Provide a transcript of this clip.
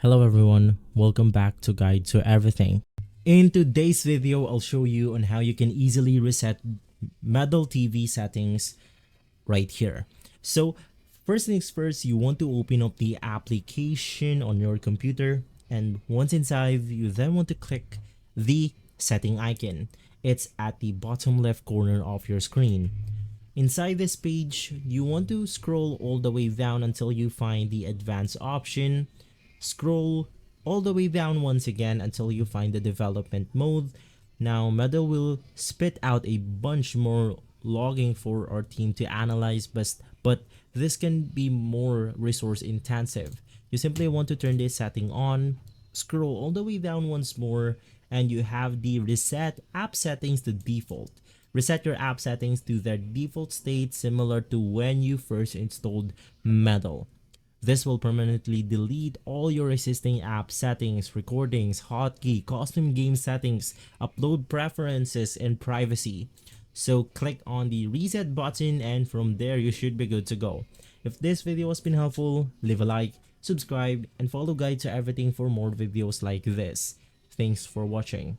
Hello everyone, welcome back to Guide to Everything. In today's video, I'll show you on how you can easily reset Medal TV settings right here. So first things first, you want to open up the application on your computer, and once inside, you then want to click the setting icon. It's at the bottom left corner of your screen. Inside this page, you want to scroll all the way down until you find the advanced option. Scroll all the way down once again until you find the development mode. Now Medal will spit out a bunch more logging for our team to analyze, but this can be more resource intensive. You simply want to turn this setting on, scroll all the way down once more, and you have the reset app settings to default. Reset your app settings to their default state similar to when you first installed Medal. This will permanently delete all your existing app settings, recordings, hotkey, custom game settings, upload preferences, and privacy. So click on the reset button, and from there you should be good to go. If this video has been helpful, leave a like, subscribe, and follow Guide to Everything for more videos like this. Thanks for watching.